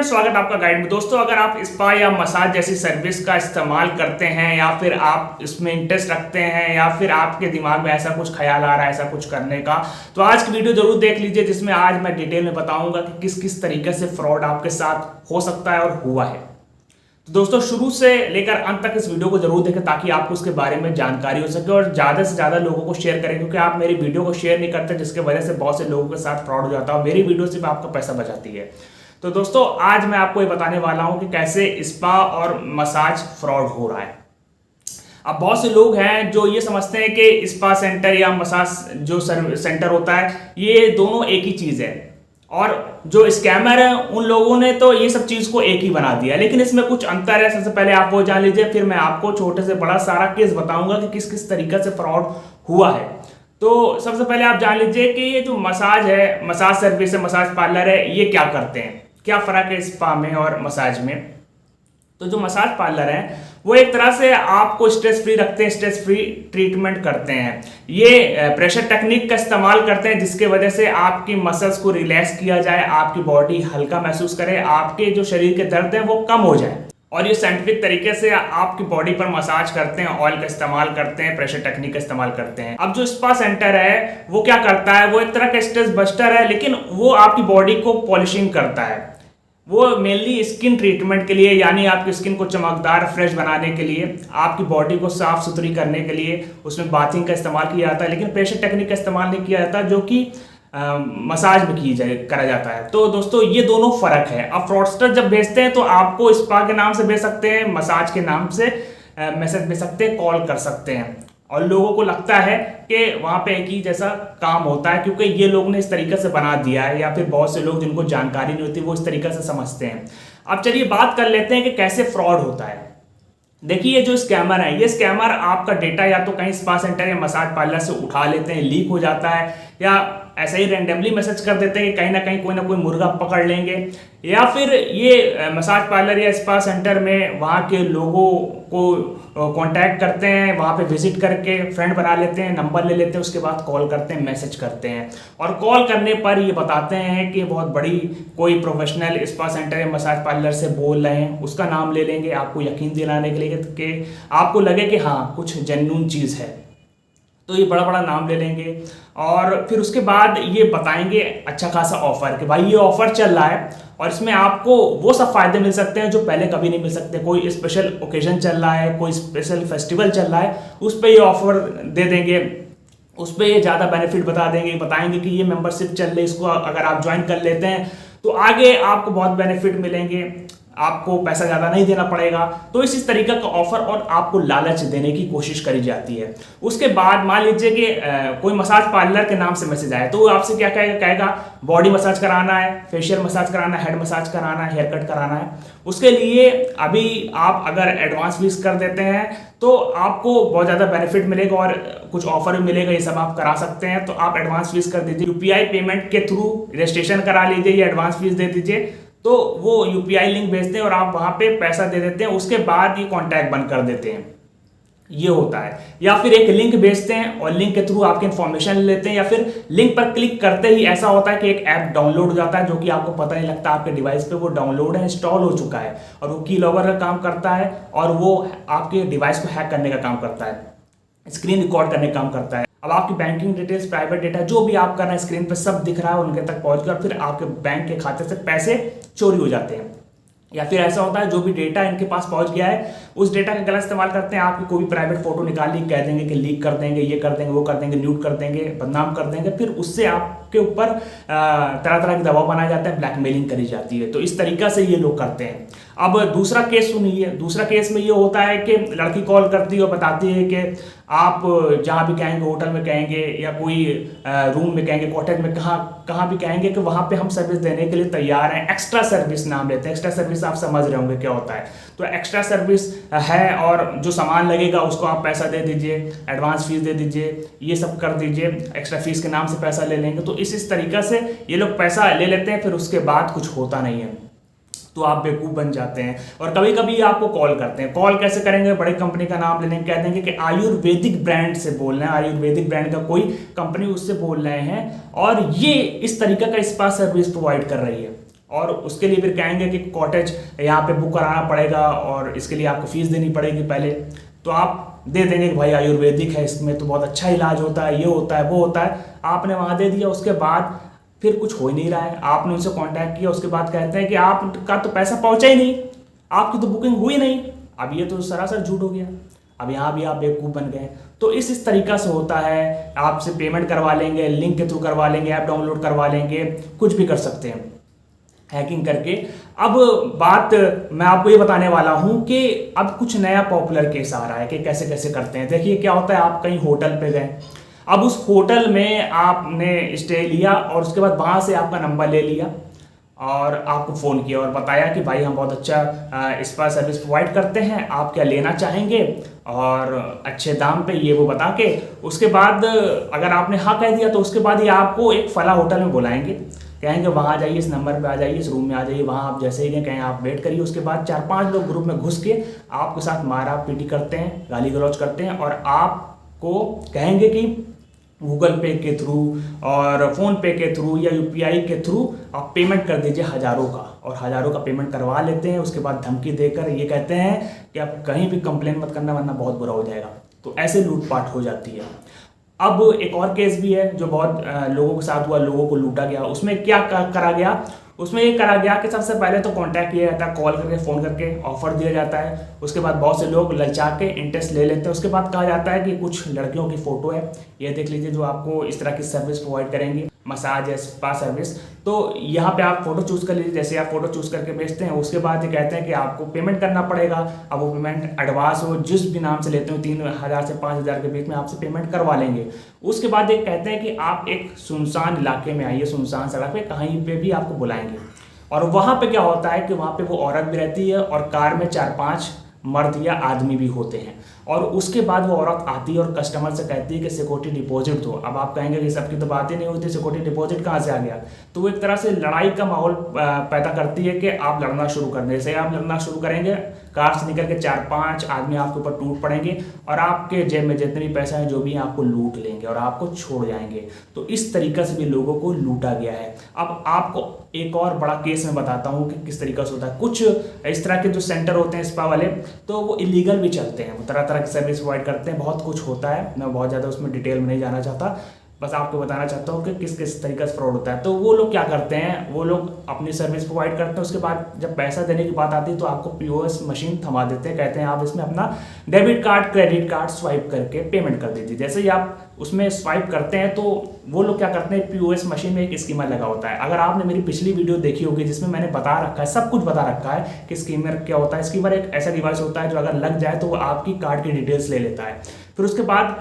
Friends, स्वागत है आपका गाइड में। दोस्तों, अगर आप स्पा या मसाज जैसी सर्विस का इस्तेमाल करते हैं या फिर आप इसमें इंटरेस्ट रखते हैं या फिर आपके दिमाग में ऐसा कुछ ख्याल आ रहा है ऐसा कुछ करने का, तो आज की वीडियो जरूर देख लीजिए, जिसमें आज मैं डिटेल में बताऊंगा कि किस किस तरीके से फ्रॉड आपके साथ हो सकता है और हुआ है। तो दोस्तों, शुरू से लेकर अंत तक इस वीडियो को जरूर देखें ताकि आपको उसके बारे में जानकारी हो सके और ज़्यादा से ज़्यादा लोगों को शेयर करें, क्योंकि आप मेरी वीडियो को शेयर नहीं करते, जिसकी वजह से बहुत से लोगों के साथ फ्रॉड हो जाता है और मेरी वीडियो सिर्फ आपका पैसा बचाती है। तो दोस्तों, आज मैं आपको ये बताने वाला हूं कि कैसे स्पा और मसाज फ्रॉड हो रहा है। अब बहुत से लोग हैं जो ये समझते हैं कि स्पा सेंटर या मसाज जो सेंटर होता है ये दोनों एक ही चीज़ है, और जो स्कैमर है उन लोगों ने तो ये सब चीज़ को एक ही बना दिया, लेकिन इसमें कुछ अंतर है। सबसे पहले आप वो जान लीजिए, फिर मैं आपको छोटे से बड़ा सारा केस बताऊंगा कि किस किस तरीके से फ्रॉड हुआ है। तो सबसे पहले आप जान लीजिए कि ये जो मसाज है, मसाज सर्विस है, मसाज पार्लर है, ये क्या करते हैं, क्या फ़र्क है स्पा में और मसाज में। तो जो मसाज पार्लर है वो एक तरह से आपको स्ट्रेस फ्री रखते हैं, स्ट्रेस फ्री ट्रीटमेंट करते हैं। ये प्रेशर टेक्निक का इस्तेमाल करते हैं जिसके वजह से आपकी मसल्स को रिलैक्स किया जाए, आपकी बॉडी हल्का महसूस करे, आपके जो शरीर के दर्द है वो कम हो जाए। और ये साइंटिफिक तरीके से आपकी बॉडी पर मसाज करते हैं, ऑयल का इस्तेमाल करते हैं, प्रेशर टेक्निक का इस्तेमाल करते हैं। अब जो स्पा सेंटर है वो क्या करता है, वो एक तरह का स्ट्रेस बस्टर है, लेकिन वो आपकी बॉडी को पॉलिशिंग करता है। वो मेनली स्किन ट्रीटमेंट के लिए, यानी आपकी स्किन को चमकदार फ्रेश बनाने के लिए, आपकी बॉडी को साफ सुथरी करने के लिए उसमें बाथिंग का इस्तेमाल किया जाता है, लेकिन प्रेशर टेक्निक का इस्तेमाल नहीं किया जाता जो कि मसाज में करा जाता है। तो दोस्तों, ये दोनों फर्क है। अब फ्रॉडस्टर जब भेजते हैं तो आपको स्पा के नाम से भेज सकते हैं, मसाज के नाम से मैसेज भेज सकते हैं, कॉल कर सकते हैं, और लोगों को लगता है कि वहाँ पे एक ही जैसा काम होता है, क्योंकि ये लोग ने इस तरीके से बना दिया है, या फिर बहुत से लोग जिनको जानकारी नहीं होती वो इस तरीके से समझते हैं। अब चलिए बात कर लेते हैं कि कैसे फ्रॉड होता है। देखिए, ये जो स्कैमर है, ये स्कैमर आपका डेटा या तो कहीं स्पा सेंटर या मसाज पार्लर से उठा लेते हैं, लीक हो जाता है, या ऐसे ही रैंडमली मैसेज कर देते हैं कि कहीं ना कोई मुर्गा पकड़ लेंगे, या फिर ये मसाज पार्लर या स्पा सेंटर में वहाँ के लोगों को कांटेक्ट करते हैं, वहाँ पे विजिट करके फ्रेंड बना लेते हैं, नंबर ले लेते हैं, उसके बाद कॉल करते हैं, मैसेज करते हैं, और कॉल करने पर ये बताते हैं कि बहुत बड़ी कोई प्रोफेशनल स्पा सेंटर या मसाज पार्लर से बोल रहे हैं। उसका नाम ले लेंगे आपको यकीन दिलाने के लिए कि आपको लगे कि हाँ कुछ जेन्युइन चीज़ है। तो ये बड़ा बड़ा नाम ले लेंगे और फिर उसके बाद ये बताएंगे अच्छा खासा ऑफर कि भाई ये ऑफर चल रहा है और इसमें आपको वो सब फायदे मिल सकते हैं जो पहले कभी नहीं मिल सकते। कोई स्पेशल ओकेजन चल रहा है, कोई स्पेशल फेस्टिवल चल रहा है, उस पर ये ऑफर दे देंगे, उस पर ये ज़्यादा बेनिफिट बता देंगे, बताएंगे कि ये मेंबरशिप चल रही है, इसको अगर आप ज्वाइन कर लेते हैं तो आगे आपको बहुत बेनिफिट मिलेंगे, आपको पैसा ज़्यादा नहीं देना पड़ेगा। तो इस तरीके का ऑफर और आपको लालच देने की कोशिश करी जाती है। उसके बाद मान लीजिए कि कोई मसाज पार्लर के नाम से मैसेज आए तो वो आपसे क्या कहेगा बॉडी मसाज कराना है, फेशियल मसाज कराना है, हेड मसाज कराना है, हेयर कट कराना है। उसके लिए अभी आप अगर एडवांस फीस कर देते हैं तो आपको बहुत ज़्यादा बेनिफिट मिलेगा और कुछ ऑफर भी मिलेगा, ये सब आप करा सकते हैं। तो आप एडवांस फीस कर दीजिए, यूपीआई पेमेंट के थ्रू रजिस्ट्रेशन करा लीजिए या एडवांस फीस दे दीजिए, तो वो यूपीआई लिंक भेजते हैं और आप वहाँ पे पैसा दे देते हैं। उसके बाद ये कॉन्टैक्ट बंद कर देते हैं, ये होता है। या फिर एक लिंक भेजते हैं और लिंक के थ्रू आपकी इन्फॉर्मेशन लेते हैं, या फिर लिंक पर क्लिक करते ही ऐसा होता है कि एक ऐप डाउनलोड हो जाता है जो कि आपको पता नहीं लगता, आपके डिवाइस पे वो डाउनलोड है, इंस्टॉल हो चुका है, और वो की लॉगर का काम करता है और वो आपके डिवाइस को हैक करने का काम करता है, स्क्रीन रिकॉर्ड करने का काम करता है। अब आपकी बैंकिंग डिटेल्स, प्राइवेट डेटा जो भी आप कर रहे हैं स्क्रीन पे सब दिख रहा है, उनके तक पहुंच गया, फिर आपके बैंक के खाते से पैसे चोरी हो जाते हैं। या फिर ऐसा होता है जो भी डेटा इनके पास पहुंच गया है उस डेटा का गलत इस्तेमाल करते हैं, आपकी कोई भी प्राइवेट फोटो निकाल ली, कह देंगे कि लीक कर देंगे, ये कर देंगे, वो कर देंगे, न्यूट कर देंगे, बदनाम कर देंगे, फिर उससे आपके ऊपर तरह तरह के दबाव बनाए जाते हैं, ब्लैकमेलिंग करी जाती है। तो इस तरीका से ये लोग करते हैं। अब दूसरा केस सुनिए। दूसरा केस में ये होता है कि लड़की कॉल करती है और बताती है कि आप जहाँ भी कहेंगे, होटल में कहेंगे या कोई रूम में कहेंगे, कॉटेज में, कहाँ भी कहेंगे कि वहाँ पे हम सर्विस देने के लिए तैयार हैं। एक्स्ट्रा सर्विस नाम लेते हैं। एक्स्ट्रा सर्विस आप समझ रहे होंगे क्या होता है। तो एक्स्ट्रा सर्विस है और जो सामान लगेगा उसको आप पैसा दे दीजिए, एडवांस फीस दे दीजिए, ये सब कर दीजिए, एक्स्ट्रा फीस के नाम से पैसा ले लेंगे। तो इस तरीक़ा से ये लोग पैसा ले लेते हैं, फिर उसके बाद कुछ होता नहीं है, तो आप बेवकूफ़ बन जाते हैं। और कभी कभी आपको कॉल करते हैं। कॉल कैसे करेंगे, बड़ी कंपनी का नाम ले लेंगे, कह देंगे कि आयुर्वेदिक ब्रांड से बोल रहे हैं, आयुर्वेदिक ब्रांड का कोई कंपनी उससे बोल रहे हैं और ये इस तरीके का स्पा सर्विस प्रोवाइड कर रही है। और उसके लिए फिर कहेंगे कि कॉटेज यहाँ पे बुक कराना पड़ेगा और इसके लिए आपको फीस देनी पड़ेगी पहले। तो आप दे देंगे कि भाई आयुर्वेदिक है, इसमें तो बहुत अच्छा इलाज होता है, ये होता है, वो होता है, आपने वहाँ दे दिया। उसके बाद फिर कुछ हो ही नहीं रहा है, आपने उनसे कांटेक्ट किया, उसके बाद कहते हैं कि आपका तो पैसा पहुंचा ही नहीं, आपकी तो बुकिंग हुई नहीं। अब ये तो सरासर झूठ हो गया, अब यहाँ भी आप बेवकूफ़ बन गए। तो इस तरीका से होता है, आपसे पेमेंट करवा लेंगे, लिंक के थ्रू करवा लेंगे, ऐप डाउनलोड करवा लेंगे, कुछ भी कर सकते हैं हैकिंग करके। अब बात मैं आपको ये बताने वाला हूँ कि अब कुछ नया पॉपुलर केस आ रहा है कि कैसे कैसे करते हैं। देखिए क्या होता है, आप कहीं होटल पे गए, अब उस होटल में आपने स्टे लिया और उसके बाद वहाँ से आपका नंबर ले लिया और आपको फ़ोन किया और बताया कि भाई हम बहुत अच्छा स्पा सर्विस प्रोवाइड करते हैं, आप क्या लेना चाहेंगे, और अच्छे दाम पे ये वो बता के उसके बाद अगर आपने हाँ कह दिया तो उसके बाद ये आपको एक फला होटल में बुलाएंगे, कहेंगे वहाँ जाइए, इस नंबर पे आ जाइए, इस रूम में आ जाइए। वहाँ आप जैसे ही गए कहें आप वेट करिए। उसके बाद 4-5 लोग ग्रुप में घुस के आपके साथ मारा पीटी करते हैं, गाली गलौज करते हैं और आपको कहेंगे कि गूगल पे के थ्रू और फ़ोन पे के थ्रू या यूपीआई के थ्रू आप पेमेंट कर दीजिए हज़ारों का, और हज़ारों का पेमेंट करवा लेते हैं। उसके बाद धमकी देकर ये कहते हैं कि आप कहीं भी कंप्लेन मत करना वरना बहुत बुरा हो जाएगा। तो ऐसे लूटपाट हो जाती है। अब एक और केस भी है जो बहुत लोगों के साथ हुआ, लोगों को लूटा गया। उसमें क्या करा गया, उसमें ये करा गया कि सबसे पहले तो कांटेक्ट किया जाता है, कॉल करके फ़ोन करके ऑफर दिया जाता है। उसके बाद बहुत से लोग ललचा के इंटरेस्ट ले लेते हैं। उसके बाद कहा जाता है कि कुछ लड़कियों की फ़ोटो है, ये देख लीजिए, जो आपको इस तरह की सर्विस प्रोवाइड करेंगी, मसाज या स्पा सर्विस। तो यहाँ पे आप फ़ोटो चूज़ कर लीजिए, जैसे आप फ़ोटो चूज़ करके भेजते हैं। उसके बाद ये कहते हैं कि आपको पेमेंट करना पड़ेगा। अब वो पेमेंट एडवांस हो, जिस भी नाम से लेते हो, 3,000 से 5,000 के बीच में आपसे पेमेंट करवा लेंगे। उसके बाद ये कहते हैं कि आप एक सुनसान इलाके में आइए, सुनसान सड़क पे कहीं पे भी आपको बुलाएंगे। और वहाँ पे क्या होता है कि वहाँ पे वो औरत भी रहती है और कार में 4-5 मर्द या आदमी भी होते हैं। और उसके बाद वो औरत आती है और कस्टमर से कहती है कि सिक्योरिटी डिपॉजिट दो। अब आप कहेंगे कि सबकी तो बात ही नहीं होती, सिक्योरिटी डिपॉजिट कहाँ से आ गया। तो वो एक तरह से लड़ाई का माहौल पैदा करती है कि आप लड़ना शुरू कर दें। जैसे आप लड़ना शुरू करेंगे, कार से निकल के 4-5 आदमी आपके ऊपर टूट पड़ेंगे और आपके जेब में जितने भी पैसा है जो भी है आपको लूट लेंगे और आपको छोड़ जाएंगे। तो इस तरीके से भी लोगों को लूटा गया है। अब आपको एक और बड़ा केस मैं बताता हूँ कि किस तरीके से होता है। कुछ इस तरह के जो सेंटर होते हैं स्पा वाले, तो वो इलीगल भी चलते हैं, वो तरह तरह की सर्विस प्रोवाइड करते हैं, बहुत कुछ होता है। मैं बहुत ज़्यादा उसमें डिटेल में नहीं जाना चाहता, बस आपको बताना चाहता हूँ कि किस किस तरीके से फ्रॉड होता है। तो वो लोग क्या करते हैं, वो लोग अपनी सर्विस प्रोवाइड करते हैं, उसके बाद जब पैसा देने की बात आती है तो आपको पीओएस मशीन थमा देते हैं, कहते हैं आप इसमें अपना debit card, credit card swipe करके पेमेंट कर दीजिए। जैसे ही आप उसमें स्वाइप करते हैं तो वो लोग क्या करते हैं, पीओएस मशीन में एक स्कीमर लगा होता है। अगर आपने मेरी पिछली वीडियो देखी होगी जिसमें मैंने बता रखा है, सब कुछ बता रखा है कि स्कीमर क्या होता है। स्कीमर एक ऐसा डिवाइस होता है जो अगर लग जाए तो वो आपकी कार्ड की डिटेल्स ले लेता है। फिर उसके बाद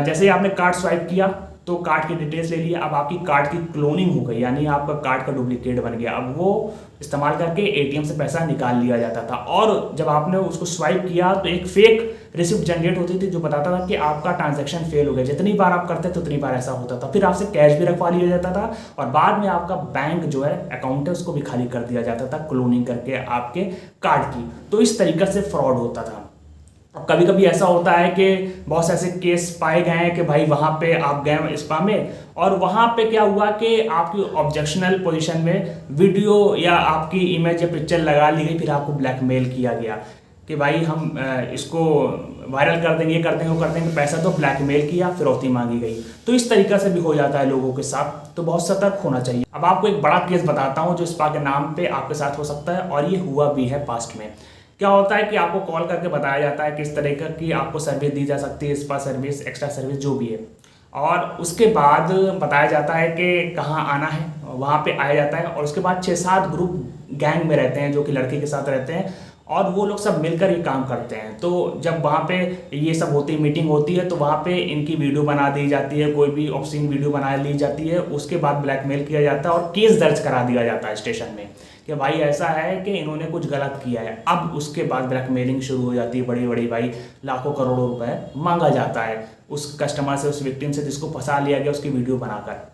जैसे ही आपने कार्ड स्वाइप किया तो कार्ड की डिटेल्स ले लिया, अब आपकी कार्ड की क्लोनिंग हो गई, यानी आपका कार्ड का डुप्लीकेट बन गया। अब वो इस्तेमाल करके एटीएम से पैसा निकाल लिया जाता था और जब आपने उसको स्वाइप किया तो एक फेक रिसिप्ट जनरेट होती थी जो बताता था कि आपका ट्रांजैक्शन फेल हो गया। जितनी बार आप करते तो उतनी बार ऐसा होता था। फिर आपसे कैश भी रखवा लिया जाता था और बाद में आपका बैंक जो है अकाउंट है उसको भी खाली कर दिया जाता था क्लोनिंग करके आपके कार्ड की। तो इस तरीके से फ्रॉड होता था। अब कभी कभी ऐसा होता है कि बहुत से ऐसे केस पाए गए हैं कि भाई वहाँ पे आप गए स्पा में और वहाँ पे क्या हुआ कि आपकी ऑब्जेक्शनल पोजीशन में वीडियो या आपकी इमेज या पिक्चर लगा ली गई, फिर आपको ब्लैकमेल किया गया कि भाई हम इसको वायरल कर देंगे, ये कर देंगे, वो कर देंगे, पैसा तो ब्लैकमेल किया, फिरौती मांगी गई। तो इस तरीके से भी हो जाता है लोगों के साथ, तो बहुत सतर्क होना चाहिए। अब आपको एक बड़ा केस बताता हूँ जो स्पा के नाम पे आपके साथ हो सकता है और ये हुआ भी है पास्ट में। क्या होता है कि आपको कॉल करके बताया जाता है किस तरीके की आपको सर्विस दी जा सकती है, स्पा सर्विस, एक्स्ट्रा सर्विस जो भी है, और उसके बाद बताया जाता है कि कहाँ आना है, वहाँ पे आया जाता है। और उसके बाद 6-7 ग्रुप गैंग में रहते हैं जो कि लड़के के साथ रहते हैं और वो लोग सब मिलकर ये काम करते हैं। तो जब वहाँ पे ये सब होती है, मीटिंग होती है, तो वहाँ पे इनकी वीडियो बना दी जाती है, कोई भी ऑब्सीन वीडियो बना ली जाती है। उसके बाद ब्लैकमेल किया जाता है और केस दर्ज करा दिया जाता है स्टेशन में कि भाई ऐसा है कि इन्होंने कुछ गलत किया है। अब उसके बाद ब्लैकमेलिंग शुरू हो जाती है, बड़ी बड़ी भाई लाखों करोड़ों रुपए मांगा जाता है उस कस्टमर से, उस विक्टिम से जिसको फंसा लिया गया, उसकी वीडियो बनाकर।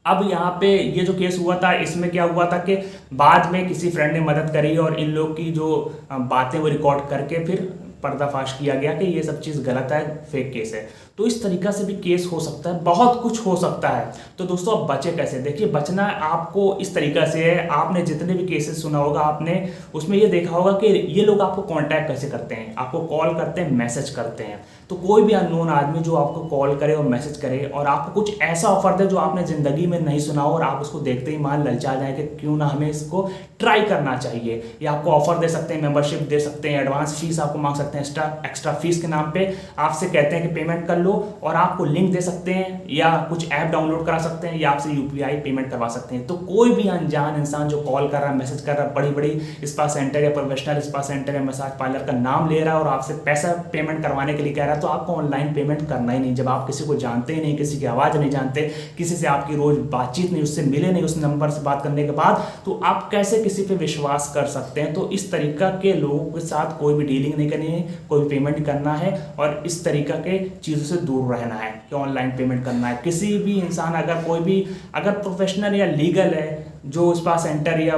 अब यहाँ पे ये जो केस हुआ था इसमें क्या हुआ था कि बाद में किसी फ्रेंड ने मदद करी और इन लोग की जो बातें वो रिकॉर्ड करके फिर पर्दाफाश किया गया कि ये सब चीज़ गलत है, फेक केस है। तो इस तरीका से भी केस हो सकता है, बहुत कुछ हो सकता है। तो दोस्तों अब बचे कैसे? देखिए बचना आपको इस तरीका से है, आपने जितने भी केसेस सुना होगा, आपने उसमें ये देखा होगा कि ये लोग आपको कांटेक्ट कैसे करते हैं, आपको कॉल करते हैं, मैसेज करते हैं। तो कोई भी अननोन आदमी जो आपको कॉल करे और मैसेज करे और आपको कुछ ऐसा ऑफर दे जो आपने ज़िंदगी में नहीं सुना हो और आप उसको देखते ही मान ललचा जाए कि क्यों ना हमें इसको ट्राई करना चाहिए, या आपको ऑफर दे सकते हैं, मेंबरशिप दे सकते हैं, एडवांस फीस आपको मांग सकते हैं, एक्स्ट्रा फीस के नाम पे आपसे कहते हैं कि पेमेंट कर लो, और आपको लिंक दे सकते हैं या कुछ ऐप डाउनलोड करा सकते हैं या आपसे यूपीआई पेमेंट करवा सकते हैं। तो कोई भी अनजान इंसान जो कॉल कर रहा है, मैसेज कर रहा है, बड़ी बड़ी स्पा सेंटर या प्रोफेशनल स्पा सेंटर या मसाज पार्लर का नाम ले रहा है और आपसे पैसा पेमेंट करवाने के लिए कह रहा है, तो आपको ऑनलाइन पेमेंट करना ही नहीं। जब आप किसी को जानते ही नहीं, किसी की आवाज़ नहीं जानते, किसी से आपकी रोज बातचीत नहीं, उससे मिले नहीं, उस नंबर से बात करने के बाद, तो आप कैसे किसी पे विश्वास कर सकते हैं? तो इस तरीका के लोगों के साथ कोई भी डीलिंग नहीं करनी है, कोई भी पेमेंट करना है और इस तरीका के चीज़ों से दूर रहना है कि ऑनलाइन पेमेंट करना है। किसी भी इंसान अगर प्रोफेशनल या लीगल है, जो स्पा सेंटर या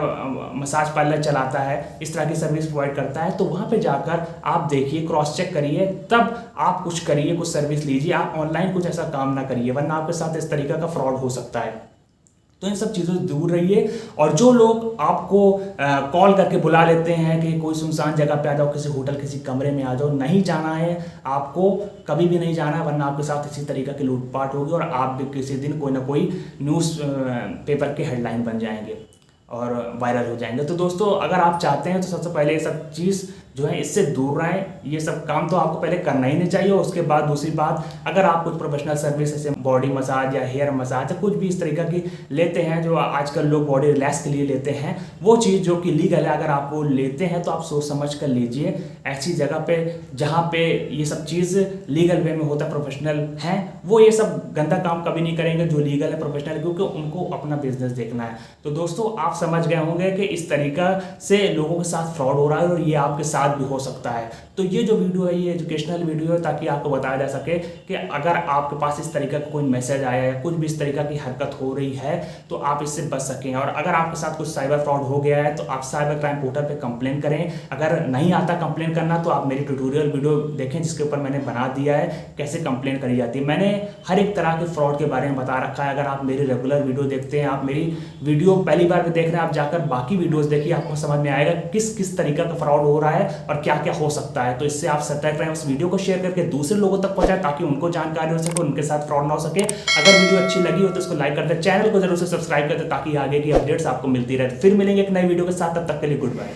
मसाज पार्लर चलाता है, इस तरह की सर्विस प्रोवाइड करता है, तो वहाँ पे जाकर आप देखिए, क्रॉस चेक करिए, तब आप कुछ करिए, कुछ सर्विस लीजिए। आप ऑनलाइन कुछ ऐसा काम ना करिए, वरना आपके साथ इस तरीका का फ्रॉड हो सकता है। तो इन सब चीज़ों से दूर रहिए। और जो लोग आपको कॉल करके बुला लेते हैं कि कोई सुनसान जगह पे आ जाओ, किसी होटल, किसी कमरे में आ जाओ, नहीं जाना है आपको, कभी भी नहीं जाना है, वरना आपके साथ इसी तरीके की लूटपाट होगी और आप भी किसी दिन कोई ना कोई न्यूज़ पेपर के हेडलाइन बन जाएंगे और वायरल हो जाएंगे। तो दोस्तों अगर आप चाहते हैं तो सबसे पहले ये सब चीज़ जो है इससे दूर रहें। ये सब काम तो आपको पहले करना ही नहीं चाहिए। और उसके बाद दूसरी बात, अगर आप कुछ प्रोफेशनल सर्विस जैसे बॉडी मसाज या हेयर मसाज या कुछ भी इस तरीका की लेते हैं, जो आजकल लोग बॉडी रिलैक्स के लिए लेते हैं, वो चीज़ जो कि लीगल है, अगर आप वो लेते हैं तो आप सोच समझ कर लीजिए। ऐसी जगह पे जहाँ पे ये सब चीज़ लीगल वे में होता है, प्रोफेशनल हैं, वो ये सब गंदा काम कभी नहीं करेंगे जो लीगल है, प्रोफेशनल, क्योंकि उनको अपना बिजनेस देखना है। तो दोस्तों आप समझ गए होंगे कि इस तरीका से लोगों के साथ फ्रॉड हो रहा है और ये आपके साथ भी हो सकता है। तो ये जो वीडियो है ये एजुकेशनल वीडियो है, ताकि आपको बताया जा सके कि अगर आपके पास इस तरीका का कोई मैसेज आया है, कुछ भी इस तरीका की हरकत हो रही है, तो आप इससे बच सकें। और अगर आपके साथ कुछ साइबर फ्रॉड हो गया है तो आप साइबर क्राइम पोर्टल पे कंप्लेन करें। अगर नहीं आता कंप्लेन करना तो आप मेरी ट्यूटोरियल वीडियो देखें जिसके ऊपर मैंने बना दिया है कैसे कंप्लेन करी जाती है। मैंने हर एक तरह के फ्रॉड के बारे में बता रखा है। अगर आप मेरी रेगुलर वीडियो देखते हैं, आप मेरी वीडियो पहली बार भी देख रहे हैं, आप जाकर बाकी वीडियोस देखिए, आपको समझ में आएगा किस किस तरीका का फ्रॉड हो रहा है और क्या क्या हो सकता है। तो इससे आप सतर्क रहें, उस वीडियो को शेयर करके दूसरे लोगों तक पहुंचाएं ताकि उनको जानकारी हो सके, उनके साथ फ्रॉड ना हो सके। अगर वीडियो अच्छी लगी हो तो इसको लाइक कर दे, चैनल को जरूर से सब्सक्राइब कर दे ताकि आगे की अपडेट्स आपको मिलती रहे। फिर मिलेंगे एक नई वीडियो के साथ, तब तक के लिए गुड बाय।